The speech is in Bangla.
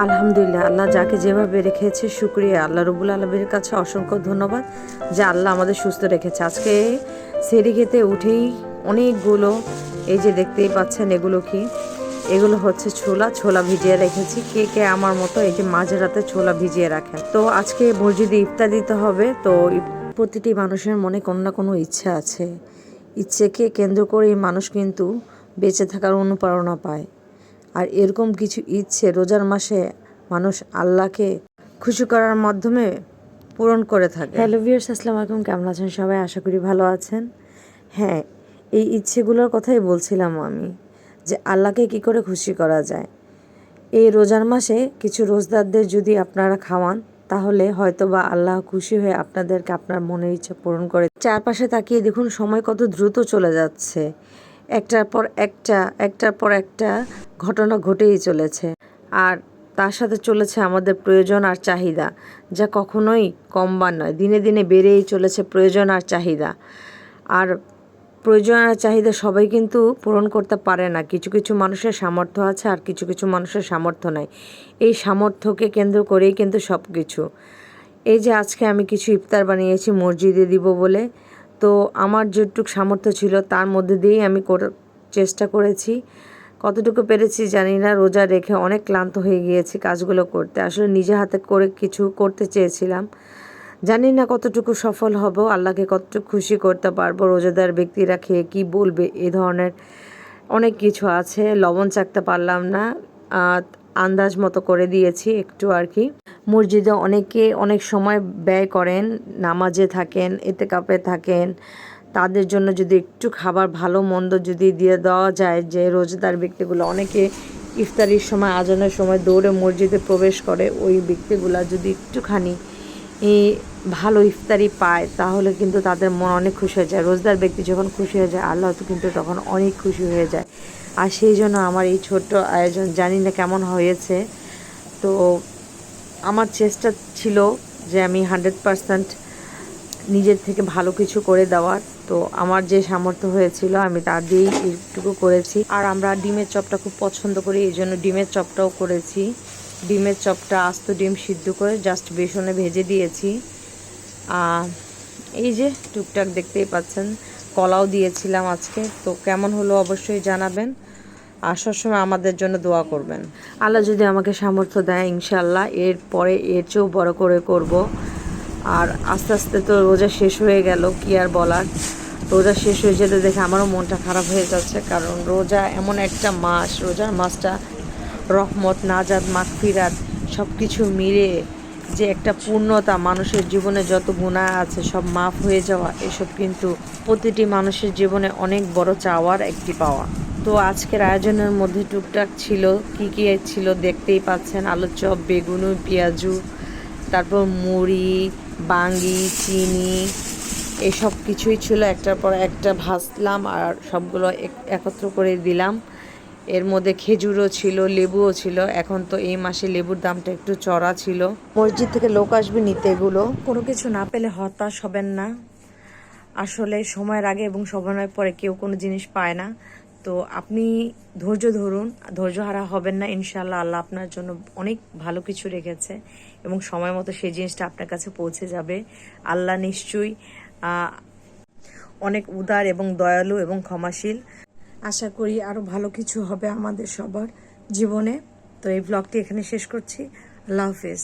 আলহামদুলিল্লাহ, আল্লাহ যাকে যেভাবে রেখেছে শুকরিয়া। আল্লাহ রব্বুল আলামিনের কাছে অসংখ্য ধন্যবাদ যে আল্লাহ আমাদের সুস্থ রেখেছে। আজকে সেহরি খেতে উঠেই অনেকগুলো, এই যে দেখতেই পাচ্ছেন এগুলো কি, এগুলো হচ্ছে ছোলা ভিজিয়ে রেখেছি। কে কে আমার মতো এই যে মাঝরাতে ছোলা ভিজিয়ে রাখেন। তো আজকে মসজিদে ইফতার দিতে হবে। তো প্রতিটি মানুষের মনে কোনো না কোনো ইচ্ছা আছে। ইচ্ছেকে কেন্দ্র করেই মানুষ কিন্তু বেঁচে থাকার অনুপ্রেরণা পায়। আর এরকম কিছু ইচ্ছে রোজার মাসে মানুষ আল্লাহকে খুশি করার মাধ্যমে পূরণ করে থাকে। হ্যালো ভিউয়ার্স, আসসালামু আলাইকুম, কেমন আছেন সবাই? আশা করি ভালো আছেন। হ্যাঁ, এই ইচ্ছেগুলোর কথাই বলছিলাম আমি, যে আল্লাহকে কি করে খুশি করা যায়। এই রোজার মাসে কিছু রোজাদারদের যদি আপনারা খাওয়ান, তাহলে হয়তো বা আল্লাহ খুশি হয়ে আপনাদেরকে আপনার মনের ইচ্ছা পূরণ করে। চারপাশে তাকিয়ে দেখুন সময় কত দ্রুত চলে যাচ্ছে। একটার পর একটা ঘটনা ঘটেই চলেছে। আর তার সাথে চলেছে আমাদের প্রয়োজন আর চাহিদা, যা কখনোই কমবার নয়। দিনে দিনে বেড়েই চলেছে প্রয়োজন আর চাহিদা। আর প্রয়োজন আর চাহিদা সবাই কিন্তু পূরণ করতে পারে না। কিছু কিছু মানুষের সামর্থ্য আছে আর কিছু কিছু মানুষের সামর্থ্য নাই। এই সামর্থ্যকে কেন্দ্র করেই কিন্তু সব কিছু। এই যে আজকে আমি কিছু ইফতার বানিয়েছি মসজিদে দিব বলে, তো আমার যেটুকু সামর্থ্য ছিল তার মধ্যে দিয়েই আমি চেষ্টা করেছি। কতটুকু পেরেছি জানি না, রোজা রেখে অনেক ক্লান্ত হয়ে গিয়েছি কাজগুলো করতে। আসলে নিজে হাতে করে কিছু করতে চেয়েছিলাম, জানি না কতটুকু সফল হব, আল্লাহকে কতটুকু খুশি করতে পারবো। রোজাদার ব্যক্তিরা খেয়ে কী বলবে, এ ধরনের অনেক কিছু আছে। লবণ চাখতে পারলাম না, আন্দাজ মতো করে দিয়েছি একটু আর কি। মসজিদে অনেকে অনেক সময় ব্যয় করেন, নামাজে থাকেন, ইতিকাফে থাকেন। তাদের জন্য যদি একটু খাবার ভালো মন্দ যদি দিয়ে দেওয়া যায়, যে রোজাদার ব্যক্তিগুলো অনেকে ইফতারির সময় আজানের সময় দৌড়ে মসজিদে প্রবেশ করে, ওই ব্যক্তিগুলা যদি একটুখানি ভালো ইফতারি পায়, তাহলে কিন্তু তাদের মন অনেক খুশি হয়ে যায়। রোজাদার ব্যক্তি যখন খুশি হয়ে যায়, আল্লাহ তো কিন্তু তখন অনেক খুশি হয়ে যায়। আর সেই জন্য আমার এই ছোট্ট আয়োজন, জানি না কেমন হয়েছে। তো আমার চেষ্টা ছিল যে আমি 100% নিজের থেকে ভালো কিছু করে দেওয়ার। তো আমার যে সামর্থ্য হয়েছিল আমি তার দিয়েই এইটুকু করেছি। আর আমরা ডিমের চপটা খুব পছন্দ করি, এই জন্য ডিমের চপটাও করেছি। ডিমের চপটা আস্ত ডিম সিদ্ধ করে জাস্ট বেসনে ভেজে দিয়েছি। এই যে টুকটাক দেখতেই পাচ্ছেন, কলাও দিয়েছিলাম আজকে। তো কেমন হলো অবশ্যই জানাবেন। আর সবসময় আমাদের জন্য দোয়া করবেন। আল্লাহ যদি আমাকে সামর্থ্য দেয়, ইনশাল্লাহ এরপরে এর চেয়েও বড় করে করব। আর আস্তে আস্তে তো রোজা শেষ হয়ে গেল, কি আর বলার। রোজা শেষ হয়ে যেতে দেখে আমারও মনটা খারাপ হয়ে যাচ্ছে, কারণ রোজা এমন একটা মাস, রোজার মাসটা রহমত, নাজাত, মাগফিরাত সব কিছু মিলে যে একটা পূর্ণতা, মানুষের জীবনে যত গুনাহ আছে সব মাফ হয়ে যাওয়া, এসব কিন্তু প্রতিটি মানুষের জীবনে অনেক বড় চাওয়ার একটি পাওয়া। তো আজকের আয়োজনের মধ্যে টুকটাক ছিল, কি কি ছিল দেখতেই পাচ্ছেন। আলুর চপ, বেগুনি, পেঁয়াজু, তারপর মুড়ি, বাঙ্গি, চিনি, এসব কিছুই ছিল। একটার পর একটা ভাজলাম আর সবগুলো একত্র করে দিলাম। এর মধ্যে খেজুরও ছিল, লেবুও ছিল। এখন তো এই মাসে লেবুর দামটা একটু চড়া ছিল। মসজিদ থেকে লোক আসবে নিতে এগুলো। কোনো কিছু না পেলে হতাশ হবেন না। আসলে সময়ের আগে এবং সময়ের পরে কেউ কোনো জিনিস পায় না। তো আপনি ধৈর্য ধরুন, ধৈর্যহারা হবেন না। ইনশাআল্লাহ আল্লাহ আপনার জন্য অনেক ভালো কিছু রেখেছে এবং সময় মতো সেই জিনিসটা আপনার কাছে পৌঁছে যাবে। আল্লাহ নিশ্চয়ই অনেক উদার এবং দয়ালু এবং ক্ষমাশীল। আশা করি আরও ভালো কিছু হবে আমাদের সবার জীবনে। তো এই ব্লগটি এখানে শেষ করছি। আল্লাহ হাফেজ।